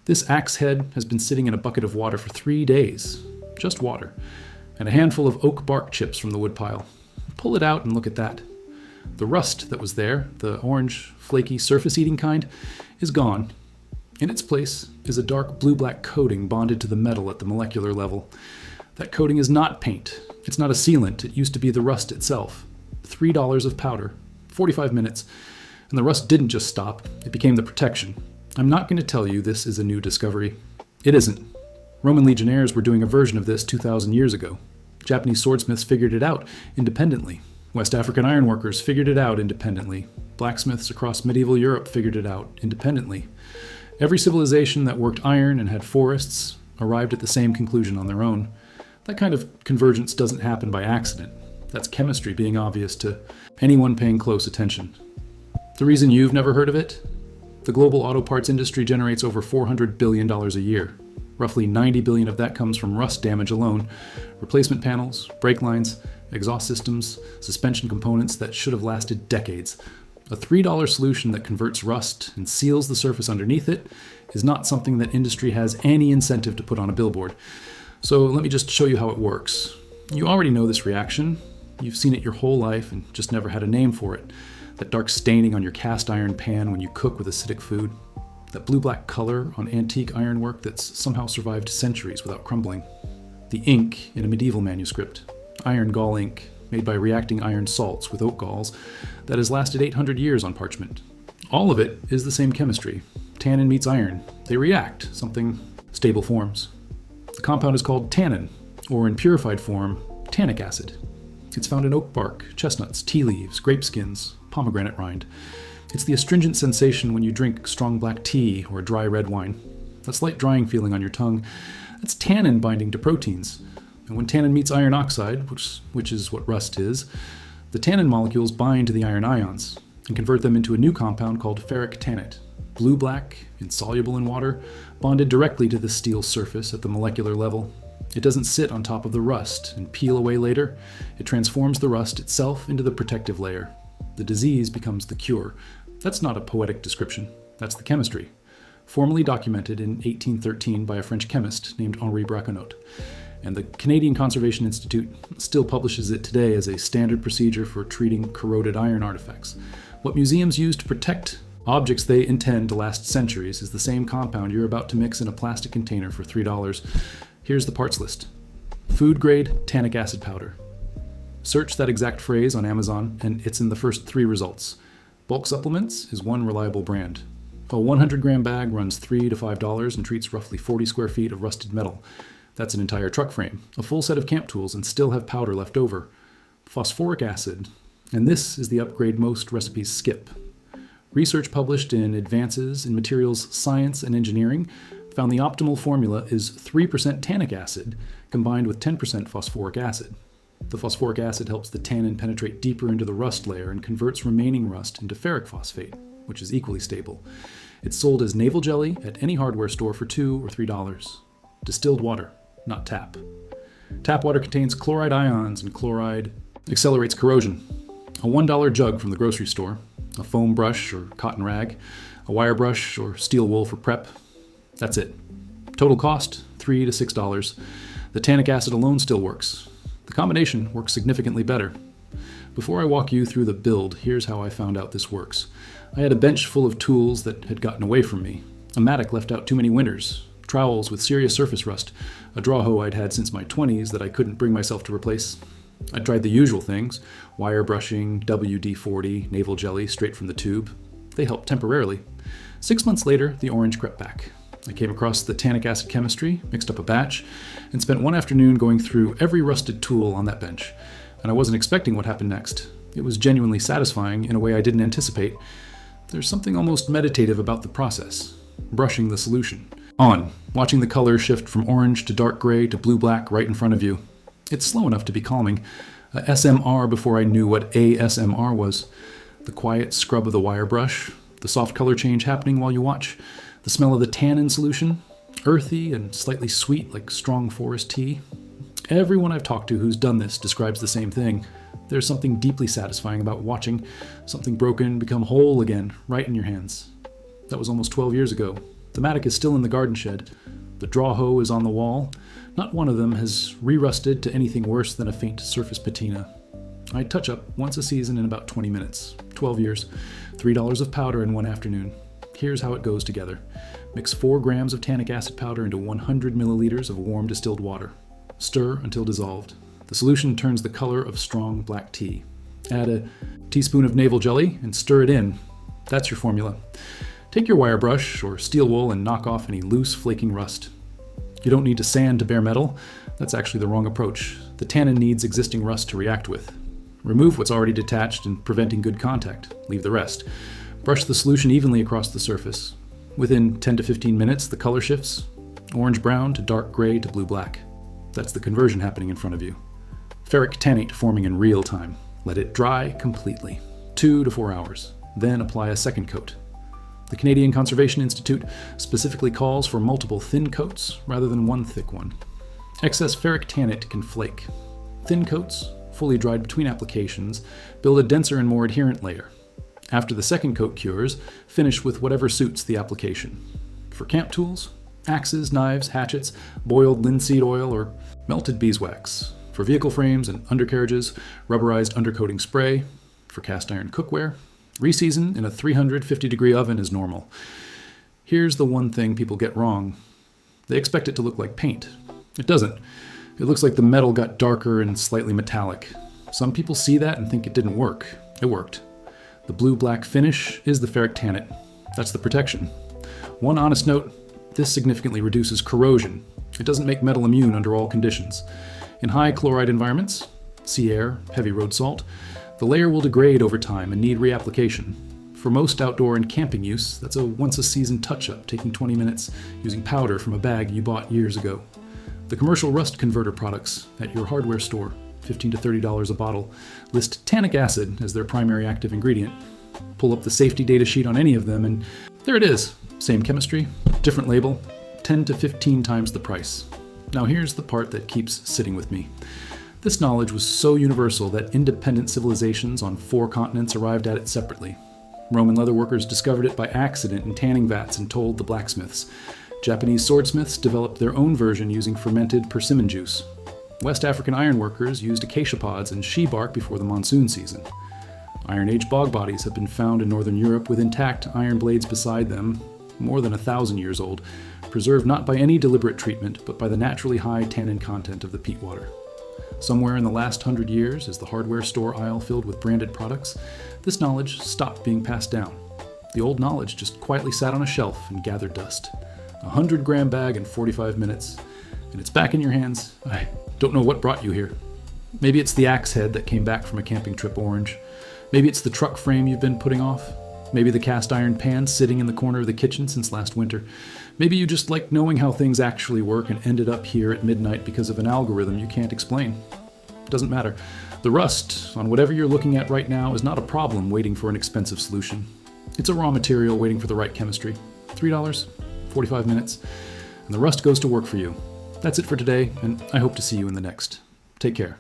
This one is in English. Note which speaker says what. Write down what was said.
Speaker 1: This axe head has been sitting in a bucket of water for 3 days. Just water. And a handful of oak bark chips from the woodpile. Pull it out and look at that. The rust that was there, the orange, flaky, surface-eating kind, is gone. In its place is a dark blue-black coating bonded to the metal at the molecular level. That coating is not paint. It's not a sealant. It used to be the rust itself. $3 of powder, 45 minutes, and the rust didn't just stop. It became the protection. I'm not going to tell you this is a new discovery. It isn't. Roman legionnaires were doing a version of this 2,000 years ago. Japanese swordsmiths figured it out independently. West African ironworkers figured it out independently. Blacksmiths across medieval Europe figured it out independently. Every civilization that worked iron and had forests arrived at the same conclusion on their own. That kind of convergence doesn't happen by accident. That's chemistry being obvious to anyone paying close attention. The reason you've never heard of it? The global auto parts industry generates over $400 billion a year. Roughly $90 billion of that comes from rust damage alone. Replacement panels, brake lines, exhaust systems, suspension components that should have lasted decades. A $3 solution that converts rust and seals the surface underneath it is not something that industry has any incentive to put on a billboard. So let me just show you how it works. You already know this reaction. You've seen it your whole life and just never had a name for it. That dark staining on your cast iron pan when you cook with acidic food. That blue-black color on antique ironwork that's somehow survived centuries without crumbling. The ink in a medieval manuscript. Iron gall ink, made by reacting iron salts with oak galls, that has lasted 800 years on parchment. All of it is the same chemistry. Tannin meets iron. They react, something stable forms. The compound is called tannin, or in purified form, tannic acid. It's found in oak bark, chestnuts, tea leaves, grape skins, pomegranate rind. It's the astringent sensation when you drink strong black tea or dry red wine. That slight drying feeling on your tongue, that's tannin binding to proteins. And when tannin meets iron oxide, which is what rust is, the tannin molecules bind to the iron ions and convert them into a new compound called ferric tannate. Blue-black, insoluble in water, bonded directly to the steel surface at the molecular level. It doesn't sit on top of the rust and peel away later. It transforms the rust itself into the protective layer. The disease becomes the cure. That's not a poetic description. That's the chemistry. Formally documented in 1813 by a French chemist named Henri Braconnot. And the Canadian Conservation Institute still publishes it today as a standard procedure for treating corroded iron artifacts. What museums use to protect objects they intend to last centuries is the same compound you're about to mix in a plastic container for $3. Here's the parts list. Food-grade tannic acid powder. Search that exact phrase on Amazon, and it's in the first 3 results. Bulk Supplements is one reliable brand. A 100-gram bag runs $3 to $5 and treats roughly 40 square feet of rusted metal. That's an entire truck frame, a full set of camp tools, and still have powder left over. Phosphoric acid, and this is the upgrade most recipes skip. Research published in Advances in Materials Science and Engineering found the optimal formula is 3% tannic acid combined with 10% phosphoric acid. The phosphoric acid helps the tannin penetrate deeper into the rust layer and converts remaining rust into ferric phosphate, which is equally stable. It's sold as navel jelly at any hardware store for $2 or $3. Distilled water, not tap. Tap water contains chloride ions, and chloride accelerates corrosion. A $1 jug from the grocery store, a foam brush or cotton rag, a wire brush or steel wool for prep. That's it. Total cost, $3 to $6. The tannic acid alone still works. The combination works significantly better. Before I walk you through the build, here's how I found out this works. I had a bench full of tools that had gotten away from me. A mattock left out too many winters. Trowels with serious surface rust. A draw hoe I'd had since my 20s that I couldn't bring myself to replace. I tried the usual things. Wire brushing, WD-40, navel jelly straight from the tube. They helped temporarily. 6 months later, the orange crept back. I came across the tannic acid chemistry, mixed up a batch, and spent one afternoon going through every rusted tool on that bench. And I wasn't expecting what happened next. It was genuinely satisfying in a way I didn't anticipate. There's something almost meditative about the process. Brushing the solution. Watching the color shift from orange to dark gray to blue-black right in front of you. It's slow enough to be calming. A SMR before I knew what ASMR was. The quiet scrub of the wire brush. The soft color change happening while you watch. The smell of the tannin solution, earthy and slightly sweet like strong forest tea. Everyone I've talked to who's done this describes the same thing. There's something deeply satisfying about watching something broken become whole again right in your hands. That was almost 12 years ago. The mattock is still in the garden shed. The draw hoe is on the wall. Not one of them has re-rusted to anything worse than a faint surface patina. I touch up once a season in about 20 minutes. 12 years. $3 of powder in one afternoon. Here's how it goes together. Mix 4 grams of tannic acid powder into 100 milliliters of warm distilled water. Stir until dissolved. The solution turns the color of strong black tea. Add a teaspoon of navel jelly and stir it in. That's your formula. Take your wire brush or steel wool and knock off any loose, flaking rust. You don't need to sand to bare metal. That's actually the wrong approach. The tannin needs existing rust to react with. Remove what's already detached and preventing good contact. Leave the rest. Brush the solution evenly across the surface. Within 10 to 15 minutes, the color shifts. Orange-brown to dark gray to blue-black. That's the conversion happening in front of you. Ferric tannate forming in real time. Let it dry completely. 2 to 4 hours. Then apply a second coat. The Canadian Conservation Institute specifically calls for multiple thin coats rather than one thick one. Excess ferric tannate can flake. Thin coats, fully dried between applications, build a denser and more adherent layer. After the second coat cures, finish with whatever suits the application. For camp tools, axes, knives, hatchets, boiled linseed oil, or melted beeswax. For vehicle frames and undercarriages, rubberized undercoating spray. For cast iron cookware, reseason in a 350-degree oven is normal. Here's the one thing people get wrong. They expect it to look like paint. It doesn't. It looks like the metal got darker and slightly metallic. Some people see that and think it didn't work. It worked. The blue-black finish is the ferric tannate. That's the protection. One honest note, this significantly reduces corrosion. It doesn't make metal immune under all conditions. In high chloride environments, sea air, heavy road salt, the layer will degrade over time and need reapplication. For most outdoor and camping use, that's a once-a-season touch-up, taking 20 minutes, using powder from a bag you bought years ago. The commercial rust converter products at your hardware store, $15 to $30 a bottle, list tannic acid as their primary active ingredient. Pull up the safety data sheet on any of them, and there it is. Same chemistry, different label, 10 to 15 times the price. Now here's the part that keeps sitting with me. This knowledge was so universal that independent civilizations on 4 continents arrived at it separately. Roman leatherworkers discovered it by accident in tanning vats and told the blacksmiths. Japanese swordsmiths developed their own version using fermented persimmon juice. West African ironworkers used acacia pods and shea bark before the monsoon season. Iron Age bog bodies have been found in northern Europe with intact iron blades beside them, more than 1,000 years old, preserved not by any deliberate treatment, but by the naturally high tannin content of the peat water. Somewhere in the last 100 years, as the hardware store aisle filled with branded products, this knowledge stopped being passed down. The old knowledge just quietly sat on a shelf and gathered dust. A 100-gram bag in 45 minutes, and it's back in your hands. I don't know what brought you here. Maybe it's the axe head that came back from a camping trip orange. Maybe it's the truck frame you've been putting off. Maybe the cast iron pan sitting in the corner of the kitchen since last winter. Maybe you just like knowing how things actually work and ended up here at midnight because of an algorithm you can't explain. Doesn't matter. The rust on whatever you're looking at right now is not a problem waiting for an expensive solution. It's a raw material waiting for the right chemistry. $3, 45 minutes, and the rust goes to work for you. That's it for today, and I hope to see you in the next. Take care.